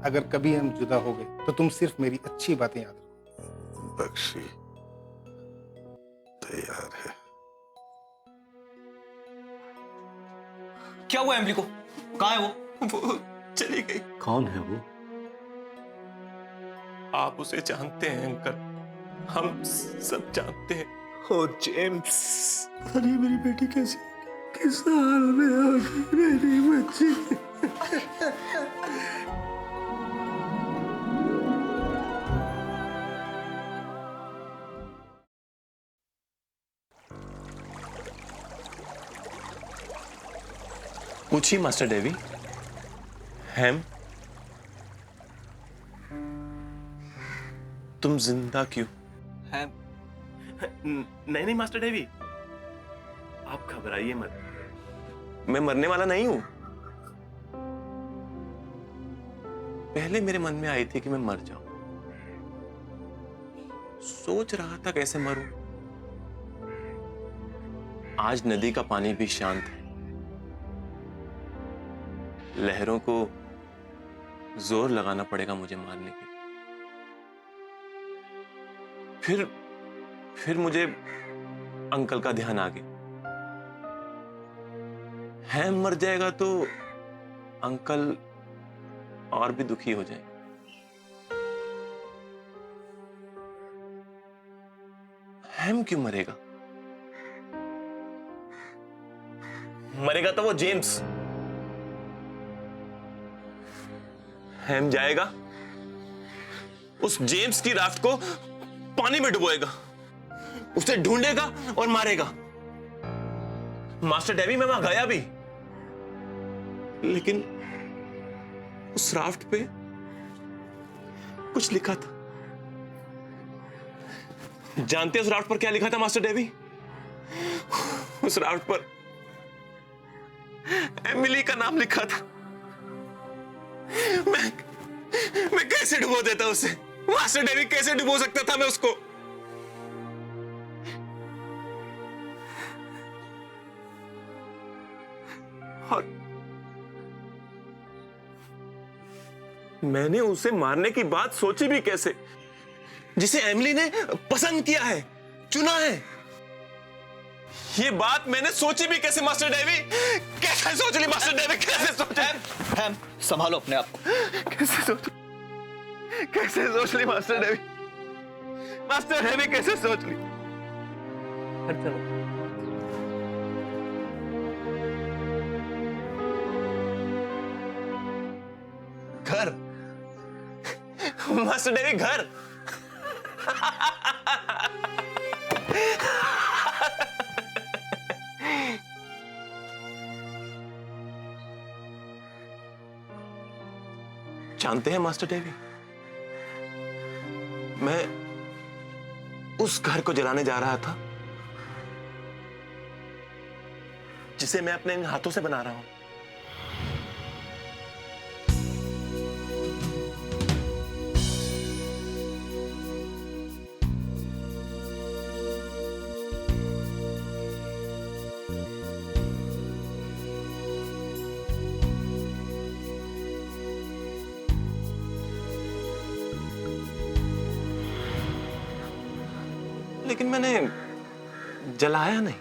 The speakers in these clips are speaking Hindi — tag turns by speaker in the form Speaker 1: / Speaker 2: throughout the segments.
Speaker 1: अगर कभी हम जुदा हो गए तो तुम सिर्फ मेरी अच्छी बातें याद रखो।
Speaker 2: बख्शी तैयार है।
Speaker 3: क्या हुआ एमली को? कहाँ है वो चली गई।
Speaker 4: कौन है वो?
Speaker 3: आप उसे जानते हैं अंकल, हम सब जानते हैं। ओ जेम्स।
Speaker 4: अरे मेरी बेटी कैसी, किस हाल में आ गई मेरी बच्ची?
Speaker 3: पूछिए मास्टर डेवी। हैम, तुम जिंदा क्यों? हैम, नहीं नहीं मास्टर डेवी, आप घबराइए मत, मैं मरने वाला नहीं हूं। पहले मेरे मन में आई थी कि मैं मर जाऊं, सोच रहा था कैसे मरूं। आज नदी का पानी भी शांत है, लहरों को जोर लगाना पड़ेगा मुझे मारने के लिए। फिर मुझे अंकल का ध्यान आ गया। हैम मर जाएगा तो अंकल और भी दुखी हो जाएंगे। हैम क्यों मरेगा? मरेगा तो वो जेम्स। हैम जाएगा, उस जेम्स की राफ्ट को पानी में डुबोएगा, उसे ढूंढेगा और मारेगा। मास्टर डेवी, मैं वहां गया भी, लेकिन उस राफ्ट पे कुछ लिखा था। जानते हैं उस राफ्ट पर क्या लिखा था मास्टर डेवी? उस राफ्ट पर एमिली का नाम लिखा था। मैं कैसे डुबो देता उसे? मास्टर डेवी, कैसे डुबो सकता था मैं उसको? और मैंने उसे मारने की बात सोची भी कैसे, जिसे एमिली ने पसंद किया है, चुना है। ये बात मैंने सोची भी कैसे मास्टर डेवी? कैसे सोच ली मास्टर डेवी? कैसे सोच ली?
Speaker 5: हैम, संभालो अपने आप को।
Speaker 3: कैसे सोच ली मास्टर डेवी? मास्टर डेवी कैसे सोच ली? चलो घर, मास्टर डेवी घर। जानते हैं मास्टर डेवी, मैं उस घर को जलाने जा रहा था जिसे मैं अपने इन हाथों से बना रहा हूं। लेकिन मैंने जलाया नहीं।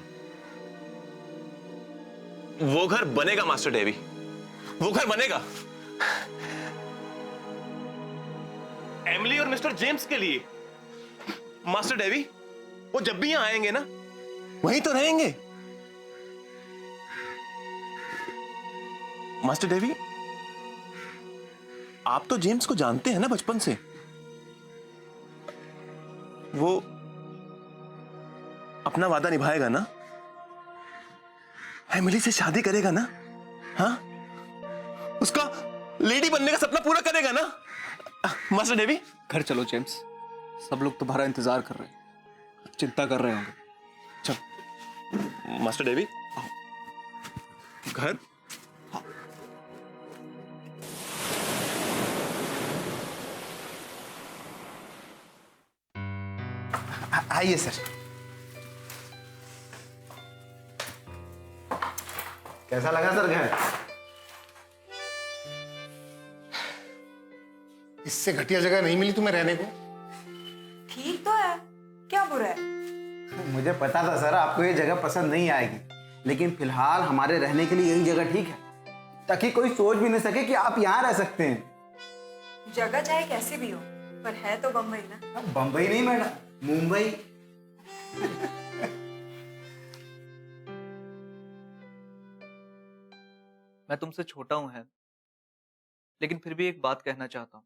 Speaker 3: वो घर बनेगा मास्टर डेवी, वो घर बनेगा एमिली और मिस्टर जेम्स के लिए। मास्टर डेवी, वो जब भी यहां आएंगे ना, वहीं तो रहेंगे। मास्टर डेवी, आप तो जेम्स को जानते हैं ना बचपन से। वो अपना वादा निभाएगा ना? एमिली से शादी करेगा ना? हाँ, उसका लेडी बनने का सपना पूरा करेगा ना? मास्टर डेवी,
Speaker 5: घर चलो जेम्स, सब लोग तुम्हारा इंतजार कर रहे हैं, चिंता कर रहे होंगे। चलो
Speaker 3: मास्टर डेवी, घर।
Speaker 1: आइए सर। कैसा लगा सर घर? इससे घटिया जगह नहीं मिली तुम्हें रहने को।
Speaker 2: ठीक तो है, क्या बुरा है?
Speaker 6: मुझे पता था सर आपको ये जगह पसंद नहीं आएगी, लेकिन फिलहाल हमारे रहने के लिए यही जगह ठीक है, ताकि कोई सोच भी नहीं सके कि आप यहाँ रह सकते हैं।
Speaker 2: जगह चाहे कैसी भी हो, पर है तो बम्बई ना।
Speaker 6: बम्बई नहीं मैडम, मुंबई।
Speaker 5: मैं तुमसे छोटा हूं है, लेकिन फिर भी एक बात कहना चाहता हूं।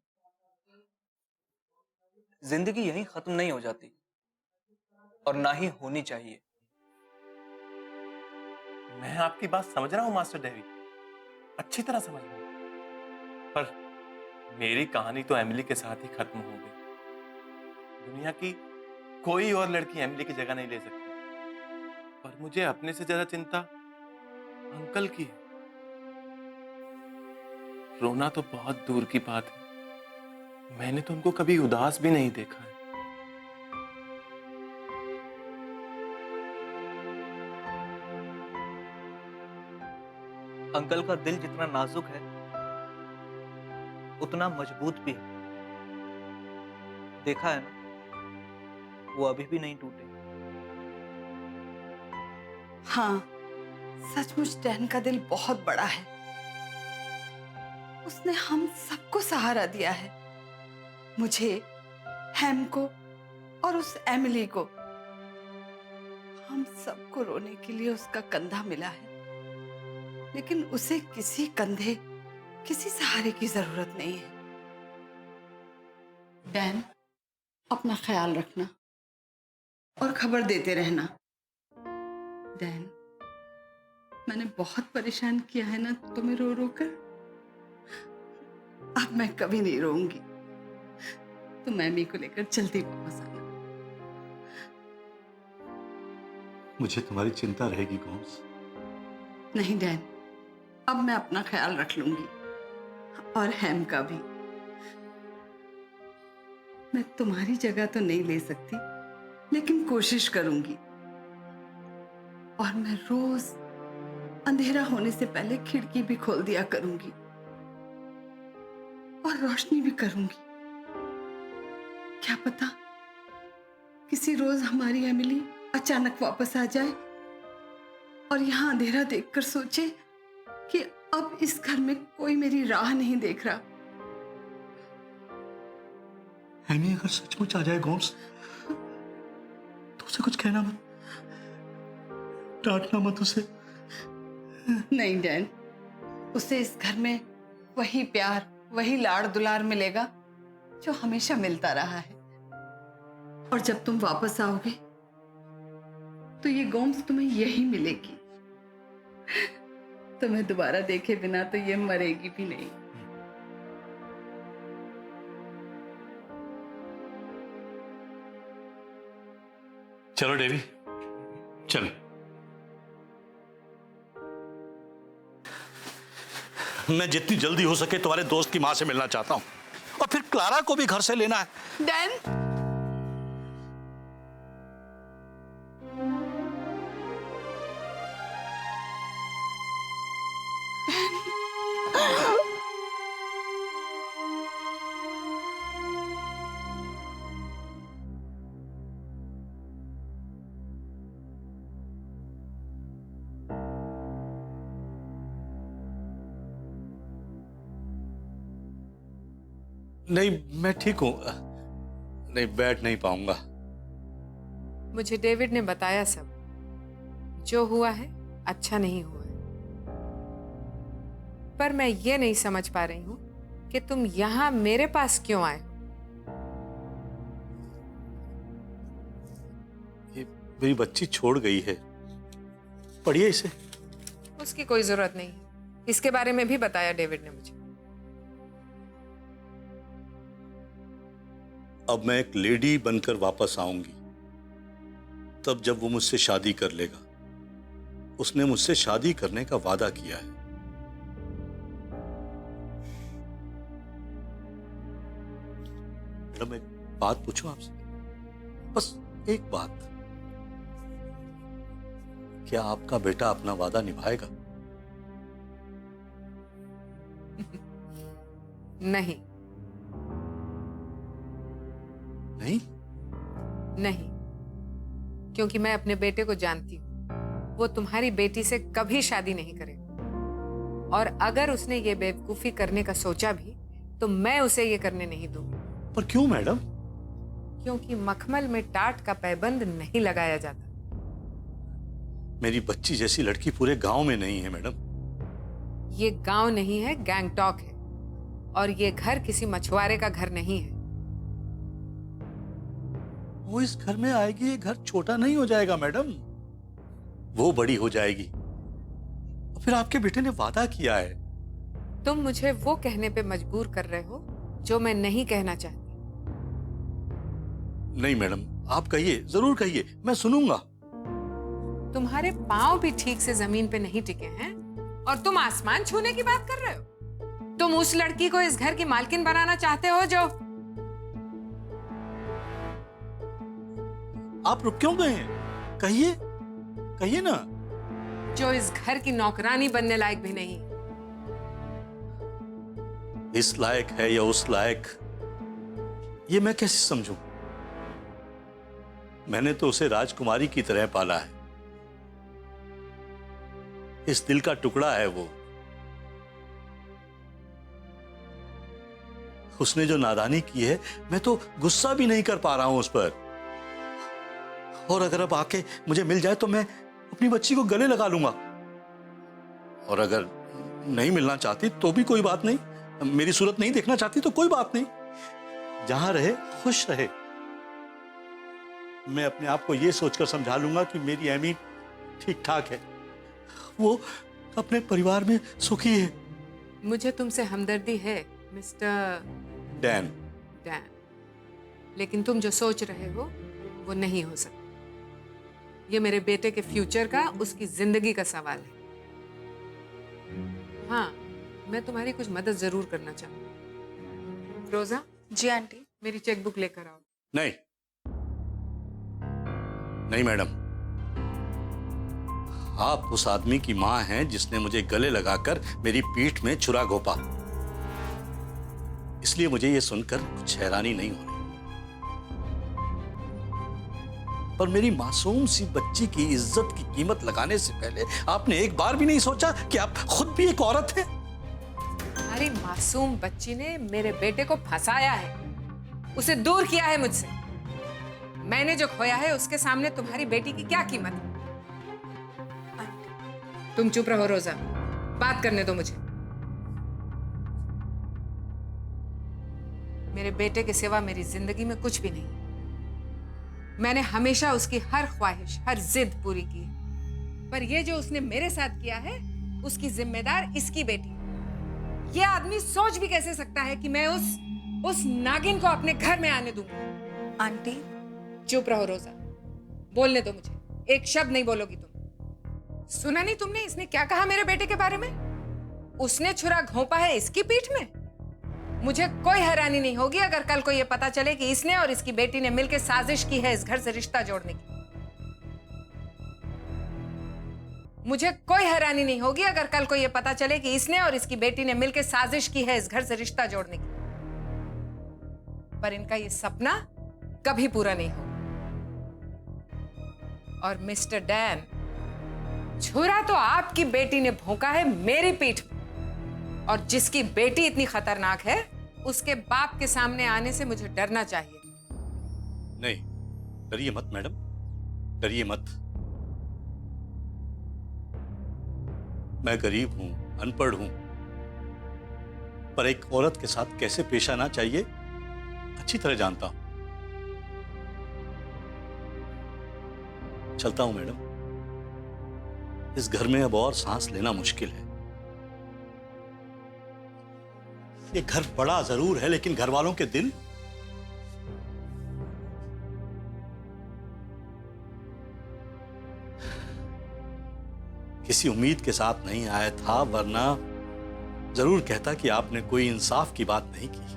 Speaker 5: जिंदगी यहीं खत्म नहीं हो जाती और ना ही होनी चाहिए।
Speaker 3: मैं आपकी बात समझ रहा हूं मास्टर डेवी, अच्छी तरह समझ रहा हूं, पर मेरी कहानी तो एमिली के साथ ही खत्म हो गई। दुनिया की कोई और लड़की एमिली की जगह नहीं ले सकती, पर मुझे अपने से ज्यादा चिंता अंकल की है। रोना तो बहुत दूर की बात है, मैंने तो उनको कभी उदास भी नहीं देखा है।
Speaker 5: अंकल का दिल जितना नाजुक है उतना मजबूत भी है। देखा है ना, वो अभी भी नहीं टूटे।
Speaker 2: हाँ, सचमुच डैन का दिल बहुत बड़ा है। उसने हम सबको सहारा दिया है, मुझे, हैम को और उस एमिली को। हम सबको रोने के लिए उसका कंधा मिला है, लेकिन उसे किसी कंधे, किसी सहारे की जरूरत नहीं है। डैन, अपना ख्याल रखना और खबर देते रहना। डैन, मैंने बहुत परेशान किया है ना तुम्हें रो रो कर। अब मैं कभी नहीं रोऊंगी। तुम एमी को लेकर जल्दी वापस आना।
Speaker 4: मुझे तुम्हारी चिंता रहेगी गोम्स।
Speaker 2: नहीं डैन, अब मैं अपना ख्याल रख लूंगी और हैम का भी। मैं तुम्हारी जगह तो नहीं ले सकती, लेकिन कोशिश करूंगी। और मैं रोज अंधेरा होने से पहले खिड़की भी खोल दिया करूंगी और रोशनी भी करूंगी। क्या पता किसी रोज हमारी एमिली अचानक वापस आ जाए और यहां अंधेरा देखकर सोचे कि अब इस घर में कोई मेरी राह नहीं देख रहा।
Speaker 4: एमी अगर सचमुच आ जाए गोम्स, तो उसे कुछ कहना मत, डांटना मत उसे।
Speaker 2: नहीं डैन, उसे इस घर में वही प्यार, वही लाड़ दुलार मिलेगा जो हमेशा मिलता रहा है। और जब तुम वापस आओगे तो ये गोम्स तुम्हें यही मिलेगी। तुम्हें दोबारा देखे बिना तो ये मरेगी भी नहीं।
Speaker 4: चलो डेवी, चलो। मैं जितनी जल्दी हो सके तुम्हारे दोस्त की मां से मिलना चाहता हूं, और फिर क्लारा को भी घर से लेना है।
Speaker 2: डैन,
Speaker 4: नहीं, मैं ठीक हूं। नहीं, बैठ नहीं पाऊंगा।
Speaker 7: मुझे डेविड ने बताया सब। जो हुआ है अच्छा नहीं हुआ है, पर मैं ये नहीं समझ पा रही हूं कि तुम यहां मेरे पास क्यों आए हो।
Speaker 4: ये मेरी बच्ची छोड़ गई है, पढ़िए इसे।
Speaker 7: उसकी कोई जरूरत नहीं है, इसके बारे में भी बताया डेविड ने मुझे।
Speaker 4: अब मैं एक लेडी बनकर वापस आऊंगी, तब जब वो मुझसे शादी कर लेगा। उसने मुझसे शादी करने का वादा किया है। मैडम, एक बात पूछूं आपसे, बस एक बात। क्या आपका बेटा अपना वादा निभाएगा?
Speaker 7: नहीं,
Speaker 4: नहीं?
Speaker 7: नहीं, क्योंकि मैं अपने बेटे को जानती हूँ। वो तुम्हारी बेटी से कभी शादी नहीं करेगा, और अगर उसने ये बेवकूफी करने का सोचा भी तो मैं उसे ये करने नहीं दूंगी।
Speaker 4: पर क्यों मैडम?
Speaker 7: क्योंकि मखमल में टाट का पैबंद नहीं लगाया जाता।
Speaker 4: मेरी बच्ची जैसी लड़की पूरे गांव में नहीं है मैडम।
Speaker 7: ये गांव नहीं है, गैंगटॉक है, और ये घर किसी मछुआरे का घर नहीं है।
Speaker 4: वो इस घर में आएगी, ये घर छोटा नहीं हो जाएगा मैडम, वो बड़ी हो जाएगी। और फिर आपके बेटे ने वादा किया है।
Speaker 7: तुम मुझे वो कहने पे मजबूर कर रहे हो जो मैं नहीं कहना चाहती।
Speaker 4: नहीं मैडम, आप कहिए, जरूर कहिए, मैं सुनूंगा।
Speaker 7: तुम्हारे पांव भी ठीक से जमीन पे नहीं टिके हैं और तुम आसमान छूने की बात कर रहे हो। तुम उस लड़की को इस घर की मालकिन बनाना चाहते हो जो
Speaker 4: आप रुक क्यों गए हैं? कहिए, कहिए ना।
Speaker 7: जो इस घर की नौकरानी बनने लायक भी नहीं।
Speaker 4: इस लायक है या उस लायक, ये मैं कैसे समझूं? मैंने तो उसे राजकुमारी की तरह पाला है। इस दिल का टुकड़ा है वो। उसने जो नादानी की है, मैं तो गुस्सा भी नहीं कर पा रहा हूं उस पर। और अगर अब आके मुझे मिल जाए तो मैं अपनी बच्ची को गले लगा लूंगा। और अगर नहीं मिलना चाहती तो भी कोई बात नहीं, मेरी सूरत नहीं देखना चाहती तो कोई बात नहीं, जहां रहे खुश रहे। मैं अपने आप को यह सोचकर समझा लूंगा कि मेरी एमी ठीक ठाक है, वो अपने परिवार में सुखी है।
Speaker 7: मुझे तुमसे हमदर्दी है मिस्टर
Speaker 4: डैन।
Speaker 7: डैन, लेकिन तुम जो सोच रहे हो वो नहीं हो सकता। ये मेरे बेटे के फ्यूचर का, उसकी जिंदगी का सवाल है। हाँ, मैं तुम्हारी कुछ मदद जरूर करना चाहूंगी। रोजा।
Speaker 8: जी आंटी।
Speaker 7: मेरी चेकबुक लेकर आओ।
Speaker 4: नहीं नहीं मैडम, आप उस आदमी की मां हैं जिसने मुझे गले लगाकर मेरी पीठ में छुरा घोंपा, इसलिए मुझे यह सुनकर कुछ हैरानी नहीं हो रही। पर मेरी मासूम सी बच्ची की इज्जत की कीमत लगाने से पहले आपने एक बार भी नहीं सोचा कि आप खुद भी एक औरत हैं?
Speaker 7: तुम्हारी मासूम बच्ची ने मेरे बेटे को फंसाया है, उसे दूर किया है मुझसे। मैंने जो खोया है उसके सामने तुम्हारी बेटी की क्या कीमत है? तुम चुप रहो रोजा, बात करने दो मुझे। मेरे बेटे के सिवा मेरी जिंदगी में कुछ भी नहीं। मैंने हमेशा उसकी हर ख्वाहिश, हर जिद पूरी की है, पर ये जो उसने मेरे साथ किया है उसकी जिम्मेदार इसकी बेटी। ये आदमी सोच भी कैसे सकता है कि मैं उस नागिन को अपने घर में आने दूंगी?
Speaker 8: आंटी।
Speaker 7: चुप रहो रोजा, बोलने दो मुझे। एक शब्द नहीं बोलोगी तुम। सुना नहीं तुमने इसने क्या कहा मेरे बेटे के बारे में? उसने छुरा घोंपा है इसकी पीठ में। मुझे कोई हैरानी नहीं होगी अगर कल को यह पता चले कि इसने और इसकी बेटी ने मिलकर साजिश की है इस घर से रिश्ता जोड़ने की। मुझे कोई हैरानी नहीं होगी अगर कल को यह पता चले कि इसने और इसकी बेटी ने मिलकर साजिश की है इस घर से रिश्ता जोड़ने की। पर इनका यह सपना कभी पूरा नहीं होगा। और मिस्टर डैन, छुरा तो आपकी बेटी ने भोंका है मेरी पीठ में, और जिसकी बेटी इतनी खतरनाक है उसके बाप के सामने आने से मुझे डरना चाहिए।
Speaker 4: नहीं, डरिए मत मैडम, डरिए मत। मैं गरीब हूं, अनपढ़ हूं, पर एक औरत के साथ कैसे पेश आना चाहिए अच्छी तरह जानता हूं। चलता हूं मैडम, इस घर में अब और सांस लेना मुश्किल है। ये घर बड़ा जरूर है, लेकिन घर वालों के दिल किसी उम्मीद के साथ नहीं आया था, वरना जरूर कहता कि आपने कोई इंसाफ की बात नहीं की।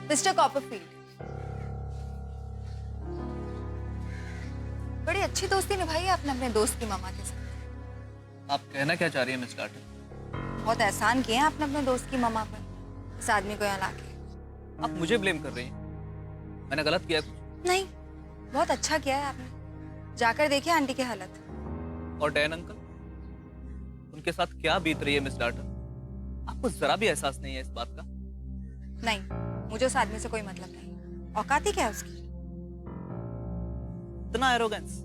Speaker 8: मिस्टर कॉपरफील्ड, बड़ी अच्छी दोस्ती निभाई है आपने अपने दोस्त की मामा के साथ।
Speaker 5: आप कहना क्या चाह रही हैं मिस कार्टर?
Speaker 8: बहुत एहसान किए हैं आपने अपने दोस्त की मामा पर, इस आदमी को यहाँ लाके।
Speaker 5: आप मुझे ब्लेम कर रही हैं? मैंने गलत किया कुछ?
Speaker 8: नहीं, बहुत अच्छा किया है आपने। जाकर देखिए आंटी की हालत।
Speaker 5: और डैन अंकल, उनके साथ क्या बीत रही है मिस कार्टर? आपको जरा भी एहसास नहीं है इस बात का?
Speaker 8: नहीं, मुझे उस आदमी से कोई मतलब नहीं। औकात ही क्या है उसकी?
Speaker 5: इतना एरोगेंस।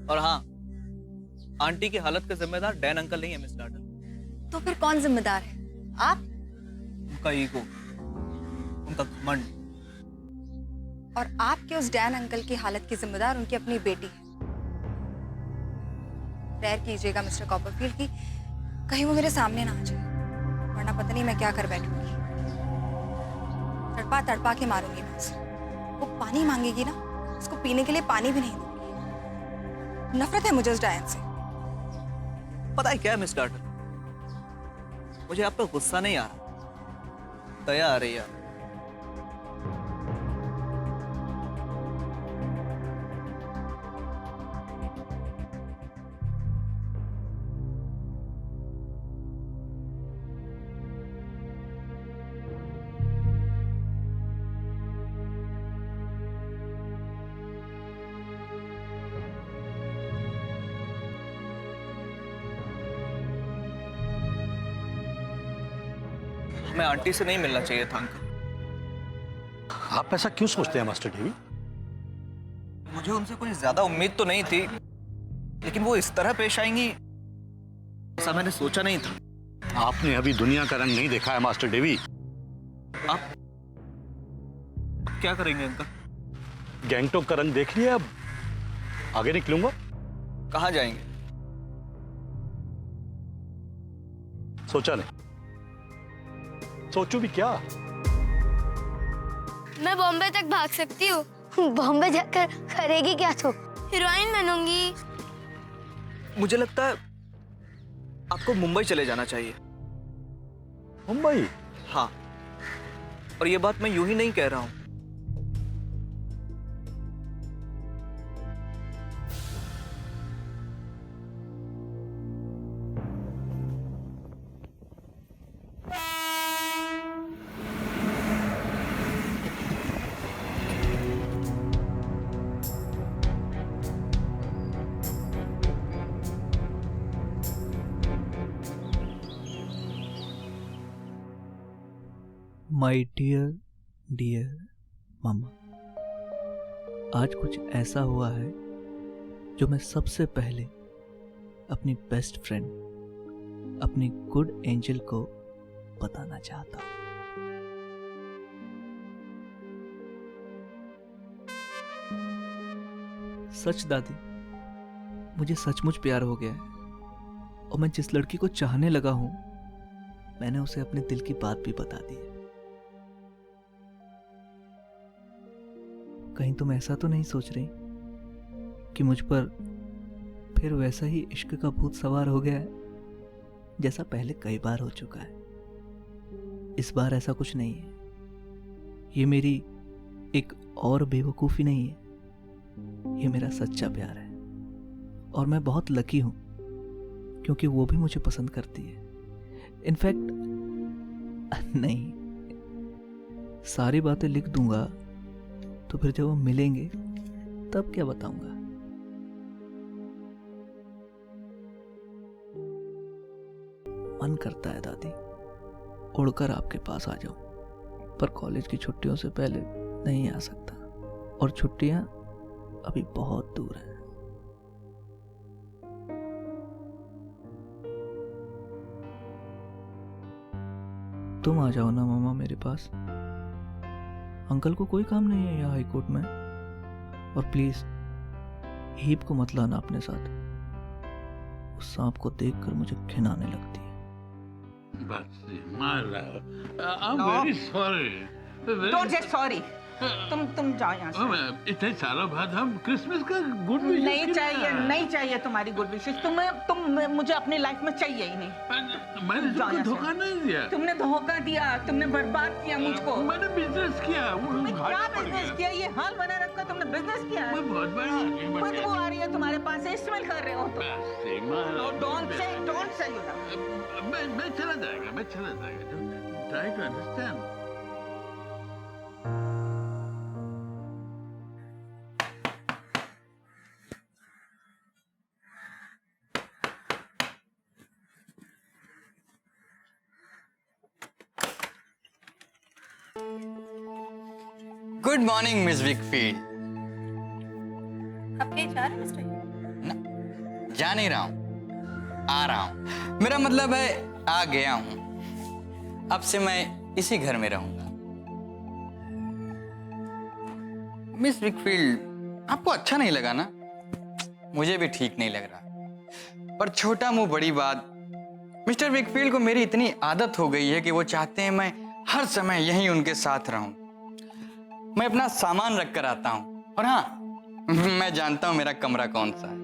Speaker 5: और हाँ, आंटी की हालत का जिम्मेदार डैन अंकल नहीं है मिस कार्टर।
Speaker 8: तो फिर कौन जिम्मेदार है? आप?
Speaker 5: उनका ईगो, उनका घमंड।
Speaker 8: और आपके उस डैन अंकल की हालत की जिम्मेदार उनकी अपनी बेटी है। प्रेयर कीजिएगा मिस्टर कॉपरफील्ड की कहीं वो मेरे सामने ना आ जाए, वरना पता नहीं मैं क्या कर बैठूंगी। तड़पा तड़पा के मारूंगी मैं उसे। वो पानी मांगेगी ना, उसको पीने के लिए पानी भी नहीं दूंगी। नफरत है मुझे उस डायन से।
Speaker 5: पता है क्या है मिस कार्टर, मुझे आप पे गुस्सा नहीं आ रहा, दया आ रही है। हमें आंटी से नहीं मिलना चाहिए था अंकल।
Speaker 4: आप ऐसा क्यों सोचते हैं मास्टर डेवी?
Speaker 5: मुझे उनसे कोई ज्यादा उम्मीद तो नहीं थी, लेकिन वो इस तरह पेश आएंगी ऐसा मैंने सोचा नहीं था।
Speaker 4: आपने अभी दुनिया का रंग नहीं देखा है मास्टर डेवी।
Speaker 5: आप क्या करेंगे अंकल?
Speaker 4: गैंगटॉक का रंग देख लिया, अब आगे निकलूंगा।
Speaker 5: कहाँ जाएंगे?
Speaker 4: सोचा नहीं। सोचू भी क्या?
Speaker 9: मैं बॉम्बे तक भाग सकती हूँ। बॉम्बे जाकर करेगी क्या तू? हीरोइन बनूंगी।
Speaker 5: मुझे लगता है आपको मुंबई चले जाना चाहिए।
Speaker 4: मुंबई?
Speaker 5: हाँ, और ये बात मैं यूं ही नहीं कह रहा हूं।
Speaker 10: माई डियर डियर मामा, आज कुछ ऐसा हुआ है जो मैं सबसे पहले अपनी बेस्ट फ्रेंड, अपनी गुड एंजल को बताना चाहता हूं। सच दादी, मुझे सचमुच प्यार हो गया है और मैं जिस लड़की को चाहने लगा हूं, मैंने उसे अपने दिल की बात भी बता दी है। कहीं तुम ऐसा तो नहीं सोच रही कि मुझ पर फिर वैसा ही इश्क का भूत सवार हो गया है जैसा पहले कई बार हो चुका है? इस बार ऐसा कुछ नहीं है। ये मेरी एक और बेवकूफ़ी नहीं है, ये मेरा सच्चा प्यार है। और मैं बहुत लकी हूं क्योंकि वो भी मुझे पसंद करती है। इनफैक्ट नहीं, सारी बातें लिख दूंगा तो फिर जब हम मिलेंगे तब क्या बताऊंगा। मन करता है दादी, उड़कर आपके पास आ जाऊं, पर कॉलेज की छुट्टियों से पहले नहीं आ सकता और छुट्टियां अभी बहुत दूर हैं। तुम आ जाओ ना मामा मेरे पास। अंकल को कोई काम नहीं है यहाँ हाई कोर्ट में। और प्लीज हीप को मत लाना अपने साथ, उस सांप को देखकर मुझे घिन आने लगती है।
Speaker 11: But my love, I'm very sorry.
Speaker 7: Don't get sorry.
Speaker 11: तुम जाओ यहाँ से।
Speaker 12: इतने सालों बाद हम क्रिसमस का गुड विशेस
Speaker 11: नहीं चाहिए, नहीं चाहिए तुम्हारी गुड विशेस। तुम मुझे अपनी लाइफ में चाहिए ही नहीं।
Speaker 12: मैंने तुमको धोखा नहीं दिया।
Speaker 11: तुमने धोखा दिया, तुमने बर्बाद किया मुझको।
Speaker 12: मैंने बिजनेस किया।
Speaker 11: क्या बिजनेस किया? ये हाल बना रखा, तुमने बिजनेस किया है।
Speaker 12: बहुत बड़ा आदमी बन गया।
Speaker 11: बदबू आ रही है तुम्हारे पास से, स्मेल कर रहे हो तुम। डोंट से
Speaker 12: मैं चला जाएगा। Try to understand.
Speaker 5: Good morning Miss Wakefield.
Speaker 8: आप कहीं जा रहे हैं मिस्टर?
Speaker 5: जा नहीं रहा हूं, आ रहा हूं। मेरा मतलब है आ गया हूं। अब से मैं इसी घर में रहूंगा। मिस विकफील्ड, आपको अच्छा नहीं लगा ना? मुझे भी ठीक नहीं लग रहा। पर छोटा मुंह बड़ी बात। मिस्टर विकफील्ड को मेरी इतनी आदत हो गई है कि वो चाहते हैं मैं हर समय यहीं उनके साथ रहूं। मैं अपना सामान रख कर आता हूं, और हाँ, मैं जानता हूं मेरा कमरा कौन सा है।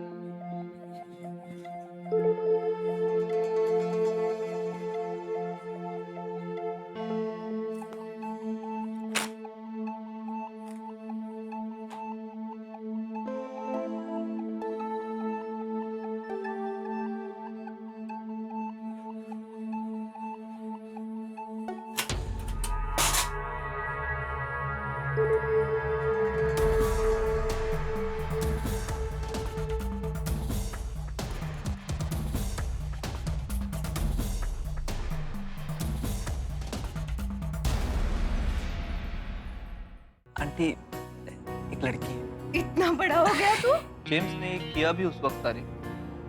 Speaker 5: आंटी, एक लड़की है।
Speaker 2: इतना बड़ा हो गया तू?
Speaker 5: जेम्स ने किया भी उस वक्त तारीफ,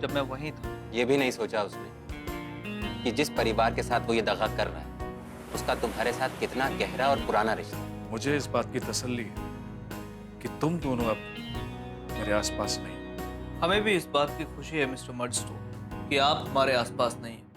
Speaker 5: जब मैं वहीं था।
Speaker 13: ये भी नहीं सोचा उसने कि जिस परिवार के साथ वो ये दगा कर रहा है, उसका तुम्हारे साथ कितना गहरा और पुराना रिश्ता है।
Speaker 14: मुझे इस बात की तसल्ली है कि तुम दोनों अब मेरे आसपास नहीं।
Speaker 5: हमें भी इस बात की खुशी है मिस्टर मडस्टोन कि आप हमारे आसपास नहीं हैं।